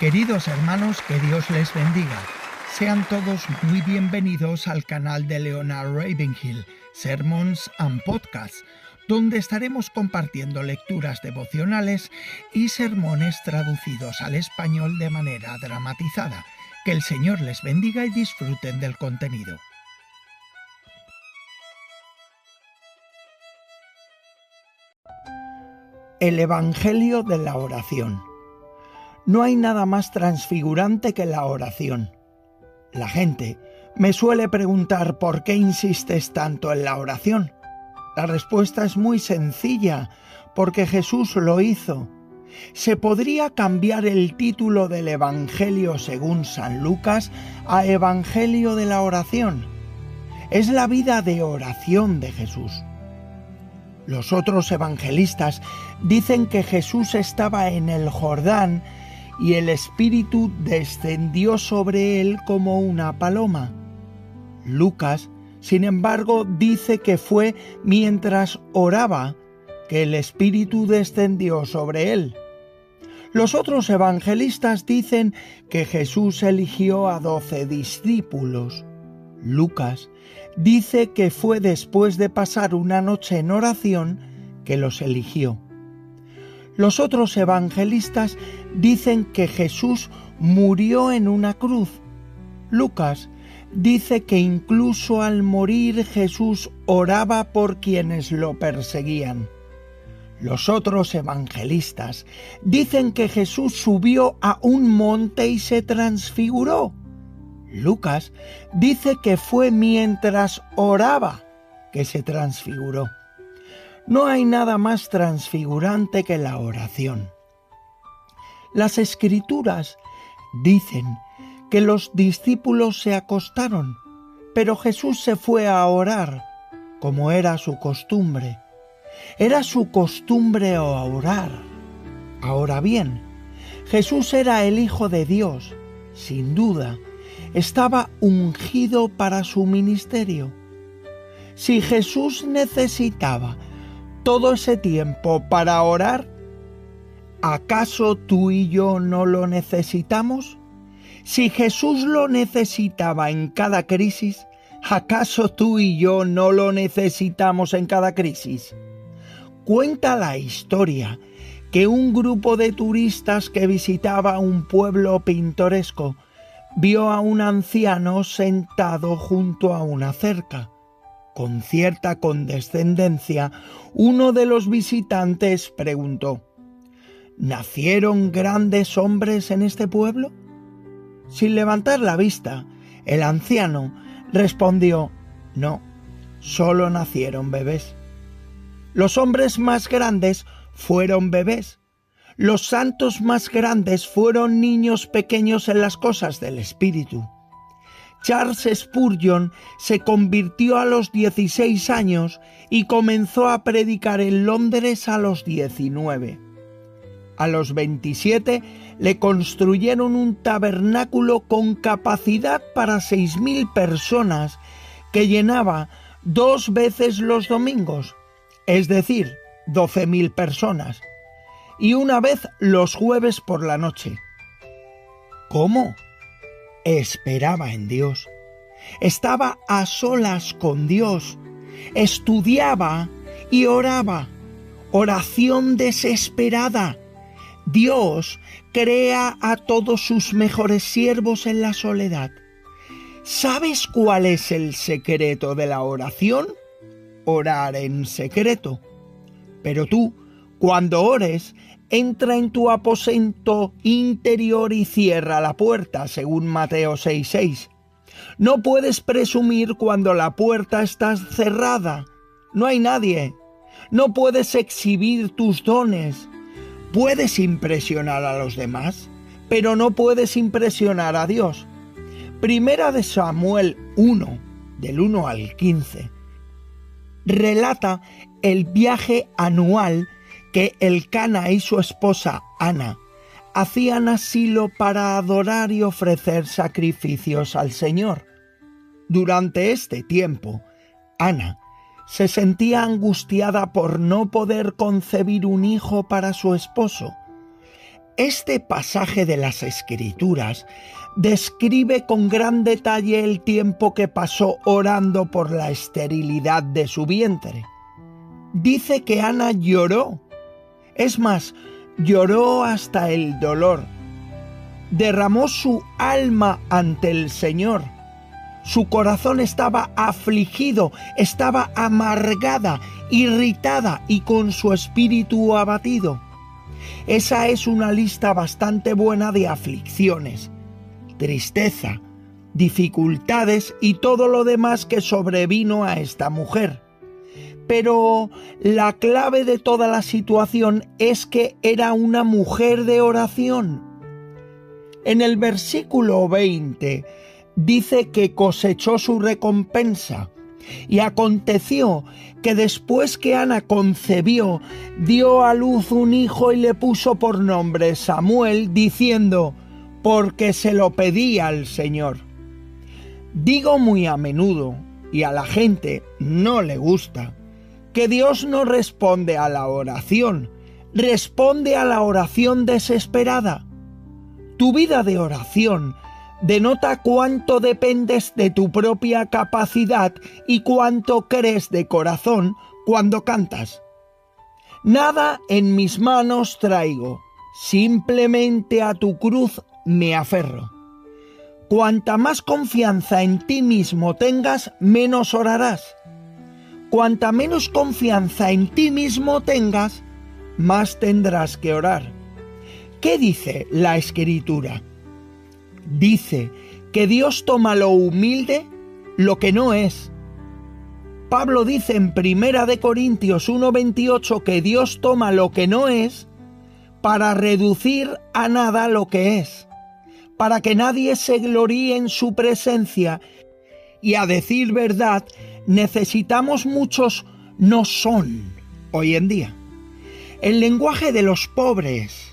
Queridos hermanos, que Dios les bendiga. Sean todos muy bienvenidos al canal de Leonard Ravenhill, Sermons and Podcasts, donde estaremos compartiendo lecturas devocionales y sermones traducidos al español de manera dramatizada. Que el Señor les bendiga y disfruten del contenido. El Evangelio de la oración. No hay nada más transfigurante que la oración. La gente me suele preguntar ¿por qué insistes tanto en la oración? La respuesta es muy sencilla, porque Jesús lo hizo. Se podría cambiar el título del Evangelio según San Lucas a Evangelio de la oración. Es la vida de oración de Jesús. Los otros evangelistas dicen que Jesús estaba en el Jordán y el Espíritu descendió sobre él como una paloma. Lucas, sin embargo, dice que fue mientras oraba que el Espíritu descendió sobre él. Los otros evangelistas dicen que Jesús eligió a 12 discípulos. Lucas dice que fue después de pasar una noche en oración que los eligió. Los otros evangelistas dicen que Jesús murió en una cruz. Lucas dice que incluso al morir Jesús oraba por quienes lo perseguían. Los otros evangelistas dicen que Jesús subió a un monte y se transfiguró. Lucas dice que fue mientras oraba que se transfiguró. No hay nada más transfigurante que la oración. Las Escrituras dicen que los discípulos se acostaron, pero Jesús se fue a orar, como era su costumbre. Era su costumbre orar. Ahora bien, Jesús era el Hijo de Dios, sin duda. Estaba ungido para su ministerio. Si Jesús necesitaba todo ese tiempo para orar, ¿acaso tú y yo no lo necesitamos? Si Jesús lo necesitaba en cada crisis, ¿acaso tú y yo no lo necesitamos en cada crisis? Cuenta la historia que un grupo de turistas que visitaba un pueblo pintoresco vio a un anciano sentado junto a una cerca. Con cierta condescendencia, uno de los visitantes preguntó: ¿nacieron grandes hombres en este pueblo? Sin levantar la vista, el anciano respondió: no, solo nacieron bebés. Los hombres más grandes fueron bebés. Los santos más grandes fueron niños pequeños en las cosas del Espíritu. Charles Spurgeon se convirtió a los 16 años y comenzó a predicar en Londres a los 19. A los 27 le construyeron un tabernáculo con capacidad para 6.000 personas que llenaba 2 veces los domingos, es decir, 12.000 personas, y una vez los jueves por la noche. ¿Cómo? Esperaba en Dios. Estaba a solas con Dios. Estudiaba y oraba. Oración desesperada. Dios crea a todos sus mejores siervos en la soledad. ¿Sabes cuál es el secreto de la oración? Orar en secreto. Pero tú, cuando ores, entra en tu aposento interior y cierra la puerta, según Mateo 6:6. No puedes presumir cuando la puerta está cerrada. No hay nadie. No puedes exhibir tus dones. Puedes impresionar a los demás, pero no puedes impresionar a Dios. Primera de Samuel 1, del 1 al 15, relata el viaje anual que Elcana y su esposa Ana hacían a Silo para adorar y ofrecer sacrificios al Señor. Durante este tiempo, Ana se sentía angustiada por no poder concebir un hijo para su esposo. Este pasaje de las Escrituras describe con gran detalle el tiempo que pasó orando por la esterilidad de su vientre. Dice que Ana lloró. Es más, lloró hasta el dolor. Derramó su alma ante el Señor. Su corazón estaba afligido, estaba amargada, irritada y con su espíritu abatido. Esa es una lista bastante buena de aflicciones, tristeza, dificultades y todo lo demás que sobrevino a esta mujer. Pero la clave de toda la situación es que era una mujer de oración. En el versículo 20 dice que cosechó su recompensa. Y aconteció que después que Ana concebió, dio a luz un hijo y le puso por nombre Samuel, diciendo, porque se lo pedí al Señor. Digo muy a menudo, y a la gente no le gusta, que Dios no responde a la oración, responde a la oración desesperada. Tu vida de oración denota cuánto dependes de tu propia capacidad y cuánto crees de corazón cuando cantas. Nada en mis manos traigo, simplemente a tu cruz me aferro. Cuanta más confianza en ti mismo tengas, menos orarás. Cuanta menos confianza en ti mismo tengas, más tendrás que orar. ¿Qué dice la Escritura? Dice que Dios toma lo humilde, lo que no es. Pablo dice en 1 Corintios 1:28 que Dios toma lo que no es para reducir a nada lo que es, para que nadie se gloríe en su presencia. Y a decir verdad, necesitamos muchos no son hoy en día. El lenguaje de los pobres.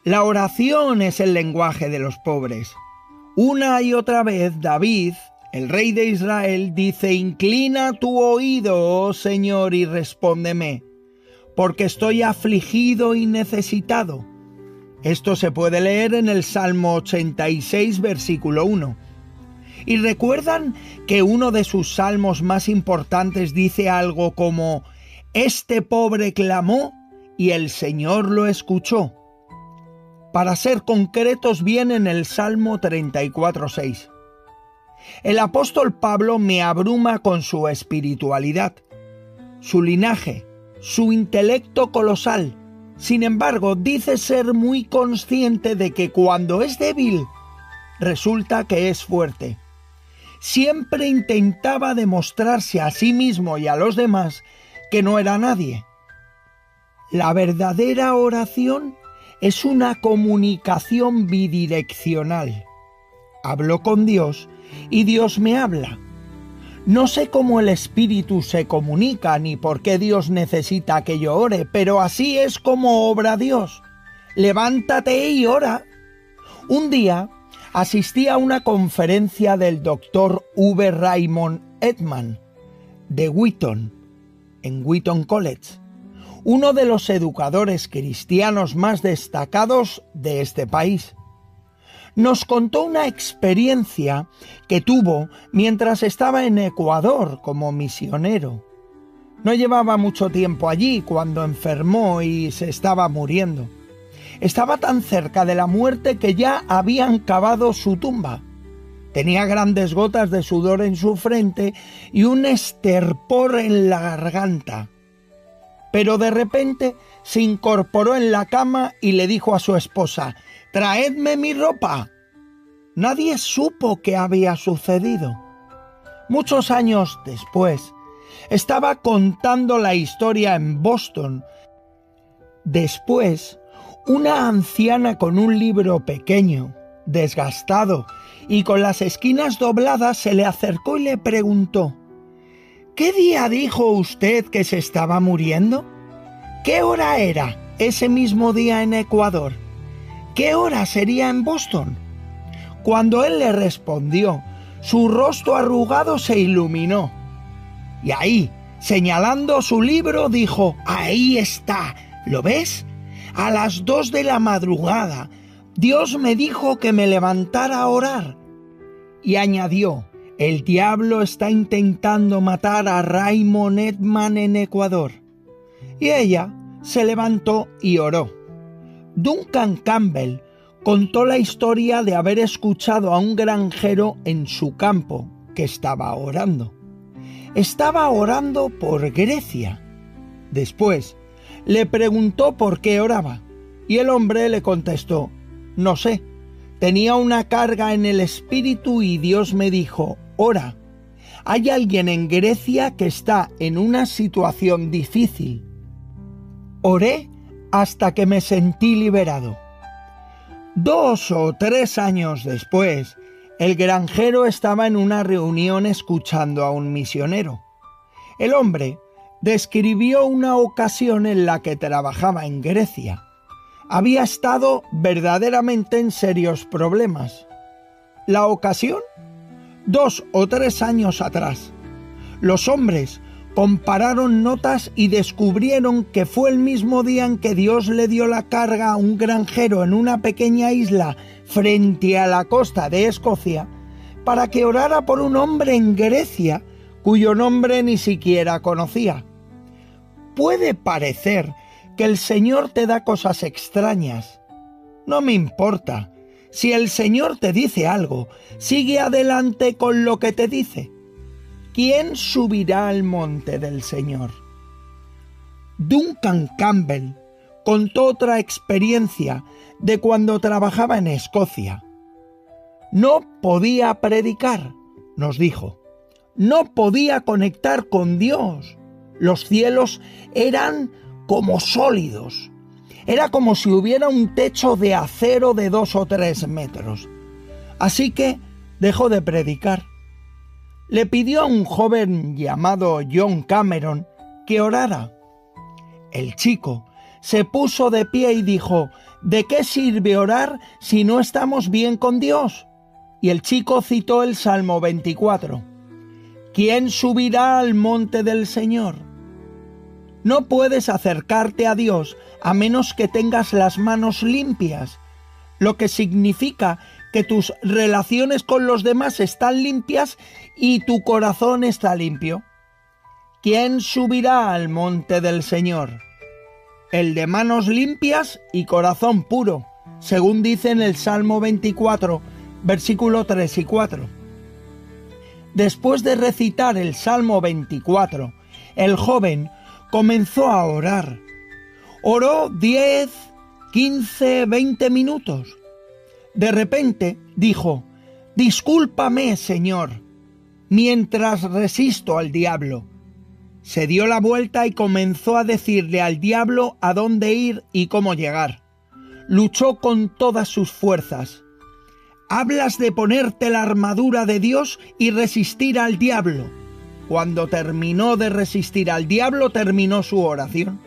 La oración es el lenguaje de los pobres. Una y otra vez David, el rey de Israel, dice: inclina tu oído, oh Señor, y respóndeme, porque estoy afligido y necesitado. Esto se puede leer en el Salmo 86, versículo 1. Y recuerdan que uno de sus salmos más importantes dice algo como: este pobre clamó y el Señor lo escuchó. Para ser concretos, viene en el Salmo 34:6. El apóstol Pablo me abruma con su espiritualidad, su linaje, su intelecto colosal. Sin embargo, dice ser muy consciente de que cuando es débil, resulta que es fuerte. Siempre intentaba demostrarse a sí mismo y a los demás que no era nadie. La verdadera oración es una comunicación bidireccional. Hablo con Dios y Dios me habla. No sé cómo el Espíritu se comunica ni por qué Dios necesita que yo ore, pero así es como obra Dios. Levántate y ora. Un día asistí a una conferencia del Dr. V. Raymond Edman de Wheaton, en Wheaton College, uno de los educadores cristianos más destacados de este país. Nos contó una experiencia que tuvo mientras estaba en Ecuador como misionero. No llevaba mucho tiempo allí cuando enfermó y se estaba muriendo. Estaba tan cerca de la muerte que ya habían cavado su tumba. Tenía grandes gotas de sudor en su frente y un estertor en la garganta. Pero de repente se incorporó en la cama y le dijo a su esposa: «¡Traedme mi ropa!». Nadie supo qué había sucedido. Muchos años después, estaba contando la historia en Boston. Después, una anciana con un libro pequeño, desgastado y con las esquinas dobladas se le acercó y le preguntó: «¿Qué día dijo usted que se estaba muriendo? ¿Qué hora era ese mismo día en Ecuador? ¿Qué hora sería en Boston?». Cuando él le respondió, su rostro arrugado se iluminó. Y ahí, señalando su libro, dijo: «Ahí está, ¿lo ves? A las 2 de la madrugada, Dios me dijo que me levantara a orar. Y añadió, el diablo está intentando matar a Raymond Edman en Ecuador. Y ella se levantó y oró. Duncan Campbell contó la historia de haber escuchado a un granjero en su campo que estaba orando. Estaba orando por Grecia. Después le preguntó por qué oraba y el hombre le contestó, no sé, tenía una carga en el espíritu y Dios me dijo, ora, hay alguien en Grecia que está en una situación difícil. Oré hasta que me sentí liberado. 2 o 3 años después, el granjero estaba en una reunión escuchando a un misionero. El hombre describió una ocasión en la que trabajaba en Grecia. Había estado verdaderamente en serios problemas. ¿La ocasión? 2 o 3 años atrás. Los hombres compararon notas y descubrieron que fue el mismo día en que Dios le dio la carga a un granjero en una pequeña isla frente a la costa de Escocia para que orara por un hombre en Grecia cuyo nombre ni siquiera conocía. Puede parecer que el Señor te da cosas extrañas. No me importa. Si el Señor te dice algo, sigue adelante con lo que te dice. ¿Quién subirá al monte del Señor? Duncan Campbell contó otra experiencia de cuando trabajaba en Escocia. No podía predicar, nos dijo. No podía conectar con Dios. Los cielos eran como sólidos. Era como si hubiera un techo de acero de 2 o 3 metros. Así que dejó de predicar. Le pidió a un joven llamado John Cameron que orara. El chico se puso de pie y dijo, ¿de qué sirve orar si no estamos bien con Dios? Y el chico citó el Salmo 24. ¿Quién subirá al monte del Señor? No puedes acercarte a Dios a menos que tengas las manos limpias, lo que significa que tus relaciones con los demás están limpias y tu corazón está limpio. ¿Quién subirá al monte del Señor? El de manos limpias y corazón puro, según dice en el Salmo 24, versículo 3 y 4. Después de recitar el Salmo 24, el joven comenzó a orar. Oró 10, 15, 20 minutos. De repente dijo, «Discúlpame, Señor, mientras resisto al diablo». Se dio la vuelta y comenzó a decirle al diablo a dónde ir y cómo llegar. Luchó con todas sus fuerzas. Hablas de ponerte la armadura de Dios y resistir al diablo. Cuando terminó de resistir al diablo, terminó su oración.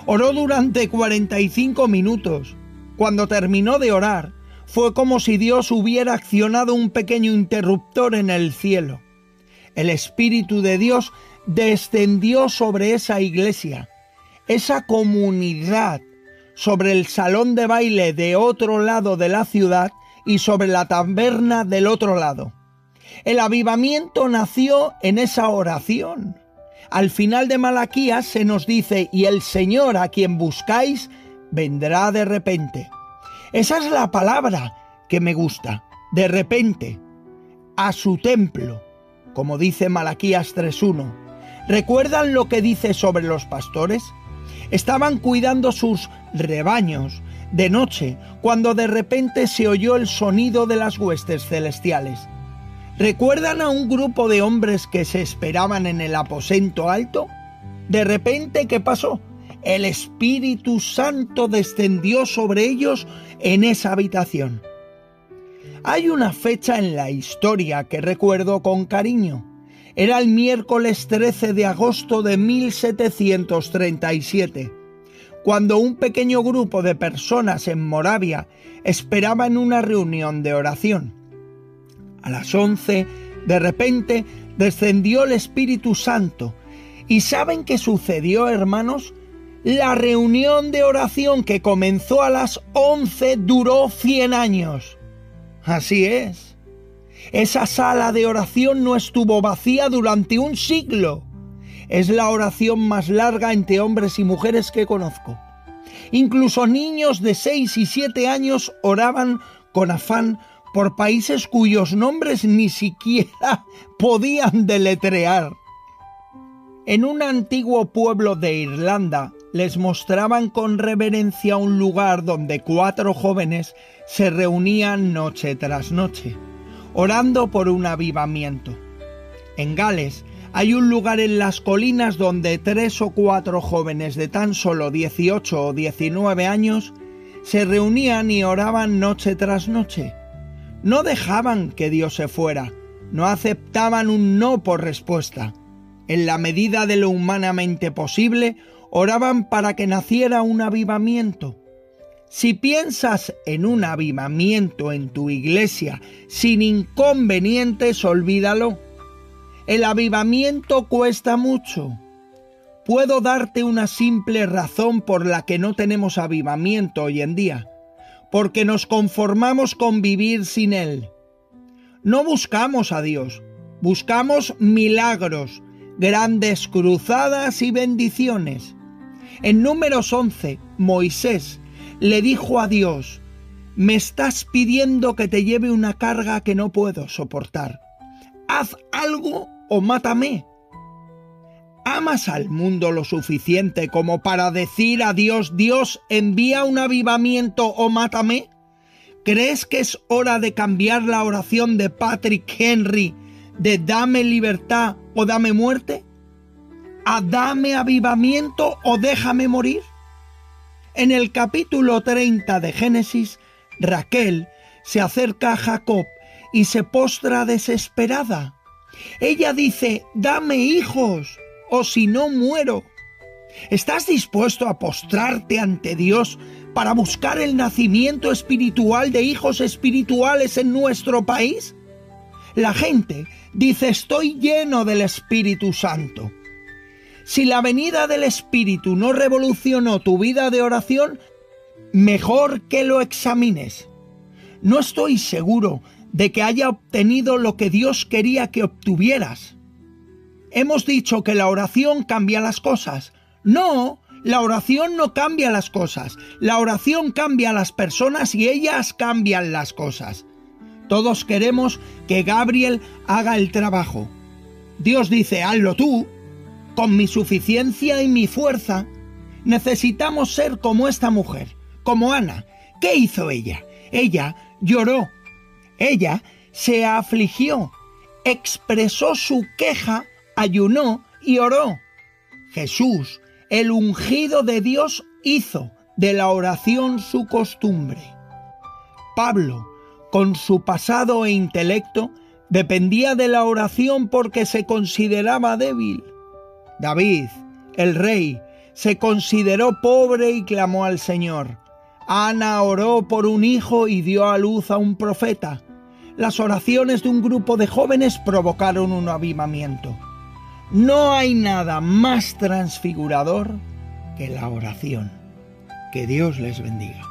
Oró durante 45 minutos. Cuando terminó de orar, fue como si Dios hubiera accionado un pequeño interruptor en el cielo. El Espíritu de Dios descendió sobre esa iglesia, esa comunidad, sobre el salón de baile de otro lado de la ciudad y sobre la taberna del otro lado. El avivamiento nació en esa oración. Al final de Malaquías se nos dice, y el Señor a quien buscáis vendrá de repente. Esa es la palabra que me gusta, de repente, a su templo, como dice Malaquías 3:1. ¿Recuerdan lo que dice sobre los pastores? Estaban cuidando sus rebaños de noche cuando de repente se oyó el sonido de las huestes celestiales. ¿Recuerdan a un grupo de hombres que se esperaban en el aposento alto? De repente, ¿qué pasó? El Espíritu Santo descendió sobre ellos en esa habitación. Hay una fecha en la historia que recuerdo con cariño. Era el miércoles 13 de agosto de 1737, cuando un pequeño grupo de personas en Moravia esperaba en una reunión de oración. A las 11, de repente, descendió el Espíritu Santo. ¿Y saben qué sucedió, hermanos? La reunión de oración que comenzó a las 11 duró 100 años. Así es. Esa sala de oración no estuvo vacía durante un siglo. Es la oración más larga entre hombres y mujeres que conozco. Incluso niños de 6 y 7 años oraban con afán por países cuyos nombres ni siquiera podían deletrear. En un antiguo pueblo de Irlanda les mostraban con reverencia un lugar donde 4 jóvenes se reunían noche tras noche, orando por un avivamiento. En Gales hay un lugar en las colinas donde 3 o 4 jóvenes de tan solo 18 o 19 años se reunían y oraban noche tras noche. No dejaban que Dios se fuera, no aceptaban un no por respuesta. En la medida de lo humanamente posible, oraban para que naciera un avivamiento. Si piensas en un avivamiento en tu iglesia sin inconvenientes, olvídalo. El avivamiento cuesta mucho. Puedo darte una simple razón por la que no tenemos avivamiento hoy en día. Porque nos conformamos con vivir sin Él. No buscamos a Dios, buscamos milagros, grandes cruzadas y bendiciones. En Números 11, Moisés le dijo a Dios: «Me estás pidiendo que te lleve una carga que no puedo soportar. Haz algo o mátame». ¿Amas al mundo lo suficiente como para decir a Dios: «Dios, envía un avivamiento o mátame»? ¿Crees que es hora de cambiar la oración de Patrick Henry de «dame libertad o dame muerte» a «dame avivamiento o déjame morir»? En el capítulo 30 de Génesis, Raquel se acerca a Jacob y se postra desesperada. Ella dice: «Dame hijos, o si no muero». ¿Estás dispuesto a postrarte ante Dios para buscar el nacimiento espiritual de hijos espirituales en nuestro país? La gente dice: «Estoy lleno del Espíritu Santo». Si la venida del Espíritu no revolucionó tu vida de oración, mejor que lo examines. No estoy seguro de que haya obtenido lo que Dios quería que obtuvieras. Hemos dicho que la oración cambia las cosas. No, la oración no cambia las cosas. La oración cambia a las personas y ellas cambian las cosas. Todos queremos que Gabriel haga el trabajo. Dios dice: «Hazlo tú». Con mi suficiencia y mi fuerza. Necesitamos ser como esta mujer, como Ana. ¿Qué hizo ella? Ella lloró. Ella se afligió, expresó su queja, ayunó y oró. Jesús, el ungido de Dios, hizo de la oración su costumbre. Pablo, con su pasado e intelecto, dependía de la oración porque se consideraba débil. David, el rey, se consideró pobre y clamó al Señor. Ana oró por un hijo y dio a luz a un profeta. Las oraciones de un grupo de jóvenes provocaron un avivamiento. No hay nada más transfigurador que la oración. Que Dios les bendiga.